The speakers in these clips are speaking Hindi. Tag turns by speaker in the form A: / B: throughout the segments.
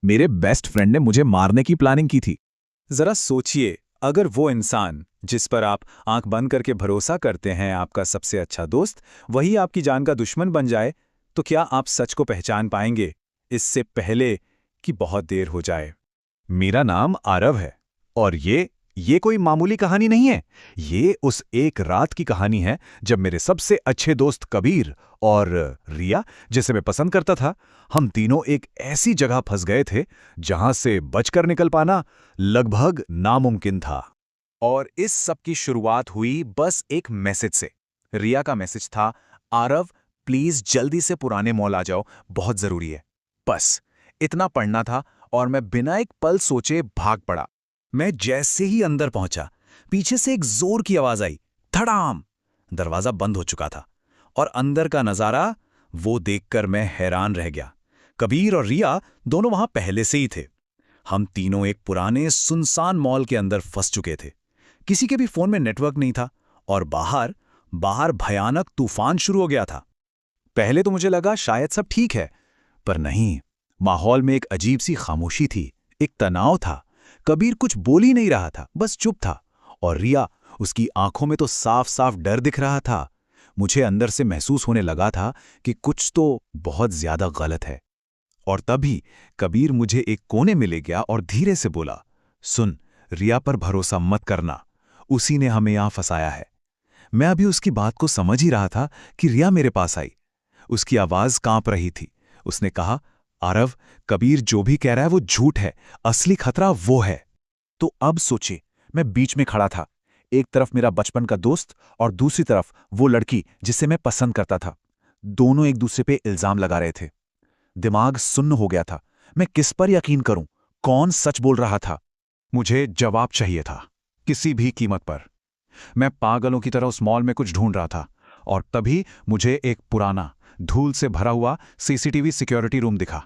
A: मेरे बेस्ट फ्रेंड ने मुझे मारने की प्लानिंग की थी।
B: जरा सोचिए, अगर वो इंसान जिस पर आप आंख बंद करके भरोसा करते हैं, आपका सबसे अच्छा दोस्त, वही आपकी जान का दुश्मन बन जाए, तो क्या आप सच को पहचान पाएंगे इससे पहले कि बहुत देर हो जाए?
C: मेरा नाम आरव है और ये कोई मामूली कहानी नहीं है। ये उस एक रात की कहानी है जब मेरे सबसे अच्छे दोस्त कबीर और रिया, जिसे मैं पसंद करता था, हम तीनों एक ऐसी जगह फंस गए थे जहां से बचकर निकल पाना लगभग नामुमकिन था।
B: और इस सब की शुरुआत हुई बस एक मैसेज से। रिया का मैसेज था, आरव प्लीज जल्दी से पुराने मॉल आ जाओ, बहुत जरूरी है। बस इतना पढ़ना था और मैं बिना एक पल सोचे भाग पड़ा। मैं जैसे ही अंदर पहुंचा, पीछे से एक जोर की आवाज आई, धड़ाम। दरवाजा बंद हो चुका था और अंदर का नजारा वो देखकर मैं हैरान रह गया। कबीर और रिया दोनों वहां पहले से ही थे। हम तीनों एक पुराने सुनसान मॉल के अंदर फंस चुके थे। किसी के भी फोन में नेटवर्क नहीं था और बाहर बाहर भयानक तूफान शुरू हो गया था। पहले तो मुझे लगा शायद सब ठीक है, पर नहीं। माहौल में एक अजीब सी खामोशी थी, एक तनाव था। कबीर कुछ बोल ही नहीं रहा था, बस चुप था। और रिया, उसकी आंखों में तो साफ साफ डर दिख रहा था। मुझे अंदर से महसूस होने लगा था कि कुछ तो बहुत ज्यादा गलत है। और तभी कबीर मुझे एक कोने में ले गया और धीरे से बोला, सुन, रिया पर भरोसा मत करना, उसी ने हमें यहां फंसाया है। मैं अभी उसकी बात को समझ ही रहा था कि रिया मेरे पास आई। उसकी आवाज कांप रही थी। उसने कहा, आरव, कबीर जो भी कह रहा है वो झूठ है, असली खतरा वो है। तो अब सोचे, मैं बीच में खड़ा था। एक तरफ मेरा बचपन का दोस्त और दूसरी तरफ वो लड़की जिसे मैं पसंद करता था। दोनों एक दूसरे पे इल्जाम लगा रहे थे। दिमाग सुन्न हो गया था। मैं किस पर यकीन करूं? कौन सच बोल रहा था? मुझे जवाब चाहिए था, किसी भी कीमत पर। मैं पागलों की तरह उस मॉल में कुछ ढूंढ रहा था और तभी मुझे एक पुराना, धूल से भरा हुआ सीसीटीवी सिक्योरिटी रूम दिखा।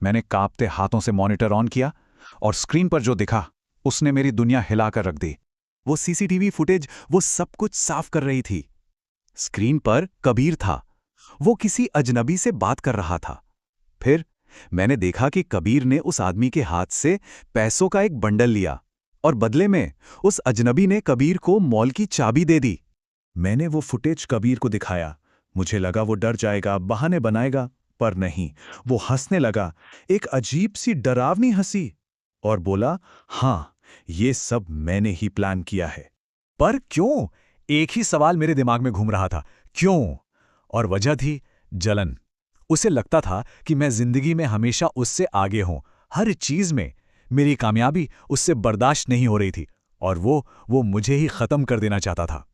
B: मैंने कांपते हाथों से मॉनिटर ऑन किया और स्क्रीन पर जो दिखा उसने मेरी दुनिया हिलाकर रख दी। वो सीसीटीवी फुटेज वो सब कुछ साफ कर रही थी। स्क्रीन पर कबीर था। वो किसी अजनबी से बात कर रहा था। फिर मैंने देखा कि कबीर ने उस आदमी के हाथ से पैसों का एक बंडल लिया और बदले में उस अजनबी ने कबीर को मॉल की चाबी दे दी। मैंने वो फुटेज कबीर को दिखाया। मुझे लगा वो डर जाएगा, बहाने बनाएगा, पर नहीं। वो हंसने लगा, एक अजीब सी डरावनी हंसी, और बोला, हां, ये सब मैंने ही प्लान किया है। पर क्यों? एक ही सवाल मेरे दिमाग में घूम रहा था, क्यों? और वजह थी जलन। उसे लगता था कि मैं जिंदगी में हमेशा उससे आगे हूं, हर चीज में। मेरी कामयाबी उससे बर्दाश्त नहीं हो रही थी और वो मुझे ही खत्म कर देना चाहता था।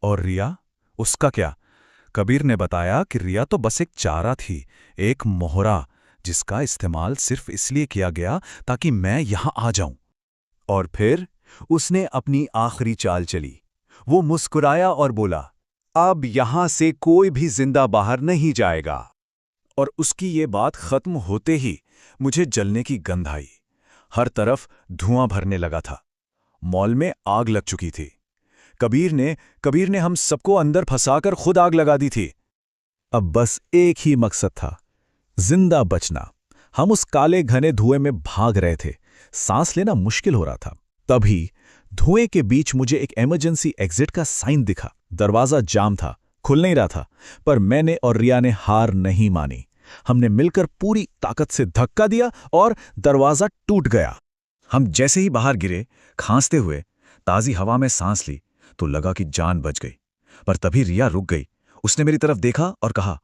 B: और रिया, उसका क्या? कबीर ने बताया कि रिया तो बस एक चारा थी, एक मोहरा, जिसका इस्तेमाल सिर्फ इसलिए किया गया ताकि मैं यहां आ जाऊं। और फिर उसने अपनी आखिरी चाल चली। वो मुस्कुराया और बोला, अब यहां से कोई भी जिंदा बाहर नहीं जाएगा। और उसकी ये बात खत्म होते ही मुझे जलने की गंध आई। हर तरफ धुआं भरने लगा था। मॉल में आग लग चुकी थी। कबीर ने हम सबको अंदर फंसाकर खुद आग लगा दी थी। अब बस एक ही मकसद था, जिंदा बचना। हम उस काले घने धुएं में भाग रहे थे। सांस लेना मुश्किल हो रहा था। तभी धुएं के बीच मुझे एक इमरजेंसी एग्जिट का साइन दिखा। दरवाजा जाम था, खुल नहीं रहा था, पर मैंने और रिया ने हार नहीं मानी। हमने मिलकर पूरी ताकत से धक्का दिया और दरवाजा टूट गया। हम जैसे ही बाहर गिरे, खांसते हुए, ताजी हवा में सांस ली, तो लगा कि जान बच गई। पर तभी रिया रुक गई। उसने मेरी तरफ देखा और कहा,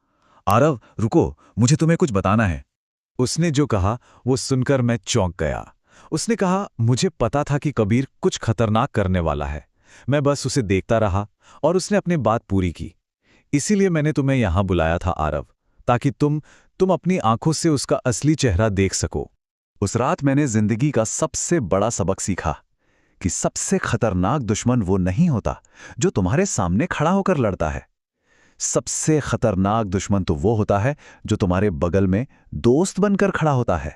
B: आरव रुको, मुझे तुम्हें कुछ बताना है। उसने जो कहा वो सुनकर मैं चौंक गया। उसने कहा, मुझे पता था कि कबीर कुछ खतरनाक करने वाला है। मैं बस उसे देखता रहा और उसने अपनी बात पूरी की। इसीलिए मैंने तुम्हें यहां बुलाया था आरव, ताकि तुम अपनी आंखों से उसका असली चेहरा देख सको। उस रात मैंने जिंदगी का सबसे बड़ा सबक सीखा कि सबसे खतरनाक दुश्मन वो नहीं होता जो तुम्हारे सामने खड़ा होकर लड़ता है। सबसे खतरनाक दुश्मन तो वो होता है जो तुम्हारे बगल में दोस्त बनकर खड़ा होता है।